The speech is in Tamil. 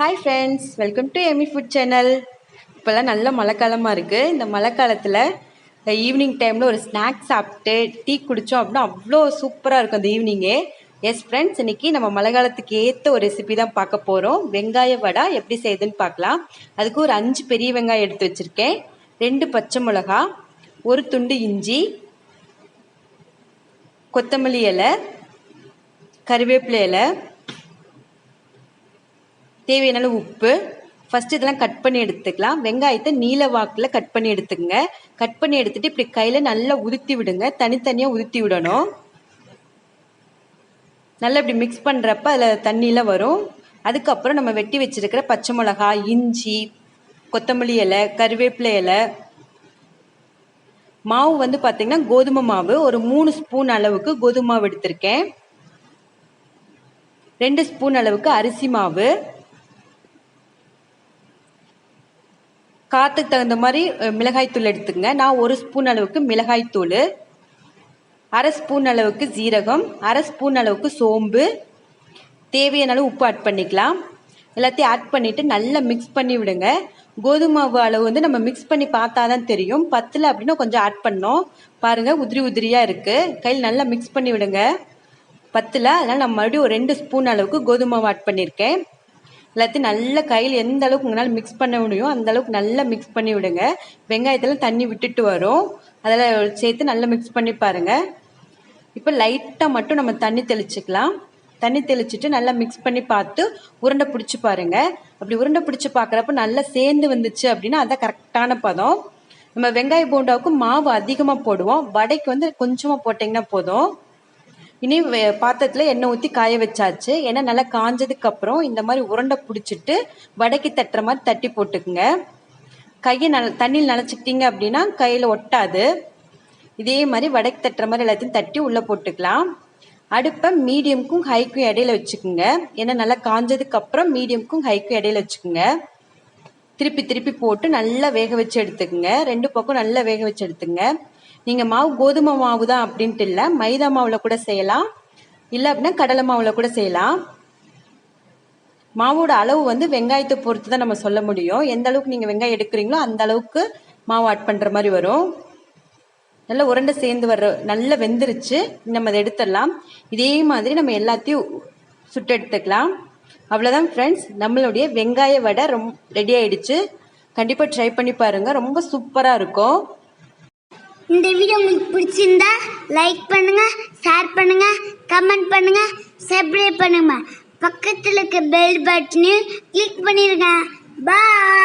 Hi friends, welcome to Amy food channel. இப்போல்லாம் நல்ல மழை காலமாக இருக்குது. இந்த மழை காலத்தில் ஈவினிங் டைமில் ஒரு ஸ்நாக்ஸ் சாப்பிட்டு டீ குடித்தோம் அப்படின்னா அவ்வளோ சூப்பராக இருக்கும் அந்த ஈவினிங்கே. எஸ் ஃப்ரெண்ட்ஸ், இன்றைக்கி நம்ம மழை காலத்துக்கு ஏற்ற ஒரு ரெசிபி தான் பார்க்க போகிறோம். வெங்காய வடை எப்படி செய்யுதுன்னு பார்க்கலாம். அதுக்கு ஒரு 5 பெரிய வெங்காயம் எடுத்து வச்சுருக்கேன், 2 பச்சை மிளகா, ஒரு துண்டு இஞ்சி, கொத்தமல்லி இலை, கறிவேப்பிலை இலை, தேவையான உப்பு. ஃபஸ்ட்டு இதெல்லாம் கட் பண்ணி எடுத்துக்கலாம். வெங்காயத்தை நீல வாக்கில் கட் பண்ணி எடுத்துக்கங்க. கட் பண்ணி எடுத்துகிட்டு இப்படி கையில் நல்லா உதுத்தி விடுங்க. தனித்தனியாக உதுத்தி விடணும். நல்லா இப்படி மிக்ஸ் பண்ணுறப்ப அதில் தண்ணியில் வரும். அதுக்கப்புறம் நம்ம வெட்டி வச்சுருக்கிற பச்சை மிளகா, இஞ்சி, கொத்தமல்லி இலை, கறிவேப்பிலை இலை, மாவு வந்து பார்த்திங்கன்னா கோதுமை மாவு ஒரு 3 ஸ்பூன் அளவுக்கு கோதுமை மாவு எடுத்திருக்கேன். 2 ஸ்பூன் அளவுக்கு அரிசி மாவு, காற்றுக்கு தகுந்த மாதிரி மிளகாய்த்தூள் எடுத்துக்கங்க. நான் 1 ஸ்பூன் அளவுக்கு மிளகாய்த்தூள், 1/2 ஸ்பூன் அளவுக்கு ஜீரகம், 1/2 ஸ்பூன் அளவுக்கு சோம்பு, தேவையான அளவு உப்பு ஆட் பண்ணிக்கலாம். எல்லாத்தையும் ஆட் பண்ணிவிட்டு நல்லா மிக்ஸ் பண்ணி விடுங்க. கோதுமை மாவு அளவு வந்து நம்ம மிக்ஸ் பண்ணி பார்த்தா தான் தெரியும். பத்தலை அப்படின்னா கொஞ்சம் ஆட் பண்ணோம். பாருங்கள், உதிரி உதிரியாக இருக்குது. கையில் நல்லா மிக்ஸ் பண்ணி விடுங்க. பத்தலை, அதனால் நான் மறுபடியும் ஒரு 2 ஸ்பூன் அளவுக்கு கோதுமை மாவு ஆட் பண்ணியிருக்கேன். எல்லாத்தையும் நல்லா கையில் எந்த அளவுக்கு உங்களால் மிக்ஸ் பண்ண முடியும் அந்த அளவுக்கு நல்லா மிக்ஸ் பண்ணி விடுங்க. வெங்காயத்தில் தண்ணி விட்டுட்டு வரும், அதில் சேர்த்து நல்லா மிக்ஸ் பண்ணி பாருங்கள். இப்போ லைட்டாக மட்டும் நம்ம தண்ணி தெளிச்சுக்கலாம். தண்ணி தெளிச்சுட்டு நல்லா மிக்ஸ் பண்ணி பார்த்து உருண்டை பிடிச்சி பாருங்கள். அப்படி உருண்டை பிடிச்சி பார்க்குறப்ப நல்லா சேர்ந்து வந்துச்சு அப்படின்னா அதான் கரெக்டான பதம். நம்ம வெங்காய போண்டாவுக்கு மாவு அதிகமாக போடுவோம், வடைக்கு வந்து கொஞ்சமாக போட்டிங்கன்னா போதும். இனி பாத்திரத்தில் எண்ணெய் ஊற்றி காய வச்சாச்சு. எண்ணெய் நல்லா காஞ்சதுக்கப்புறம் இந்த மாதிரி உருண்டை பிடிச்சிட்டு வடைக்கு தட்டுற மாதிரி தட்டி போட்டுக்குங்க. கையை தண்ணியில் நனைச்சிக்கிட்டீங்க அப்படின்னா கையில் ஒட்டாது. இதே மாதிரி வடைக்கு தட்டுற மாதிரி எல்லாத்தையும் தட்டி உள்ளே போட்டுக்கலாம். அடுப்பை மீடியமுக்கும் ஹைக்கும் இடையில வச்சுக்கோங்க. எண்ணெய் நல்லா காஞ்சதுக்கப்புறம் மீடியமுக்கும் ஹைக்கும் இடையில வச்சுக்கோங்க. திருப்பி திருப்பி போட்டு நல்லா வேக வச்சு எடுத்துக்கோங்க. 2 பக்கம் நல்லா வேக வச்சு எடுத்துங்க. நீங்கள் மாவு கோதுமை மாவு தான் அப்படின்ட்டு இல்லை, மைதா மாவில் கூட செய்யலாம், இல்லை அப்படின்னா கடலை மாவில் கூட செய்யலாம். மாவோட அளவு வந்து வெங்காயத்தை பொறுத்து தான் நம்ம சொல்ல முடியும். எந்த அளவுக்கு நீங்கள் வெங்காயம் எடுக்கிறீங்களோ அந்த அளவுக்கு மாவு ஆட் பண்ணுற மாதிரி வரும். நல்லா உருண்டை சேர்ந்து நல்லா வெந்துருச்சு. நம்ம அதை எடுத்துடலாம். இதே மாதிரி நம்ம எல்லாத்தையும் சுட்டு எடுத்துக்கலாம். அவ்வளோதான் ஃப்ரெண்ட்ஸ், நம்மளுடைய வெங்காய வடை ரெடி ஆயிடுச்சு. கண்டிப்பாக ட்ரை பண்ணி பாருங்கள், ரொம்ப சூப்பராக இருக்கும். இந்த வீடியோ உங்களுக்கு பிடிச்சிருந்தா லைக் பண்ணுங்க, ஷேர் பண்ணுங்க, கமெண்ட் பண்ணுங்க, சப்ஸ்கிரைப் பண்ணுங்க. பக்கத்தில் இருக்க பெல் பட்டனையும் கிளிக் பண்ணிருங்க. பாய்.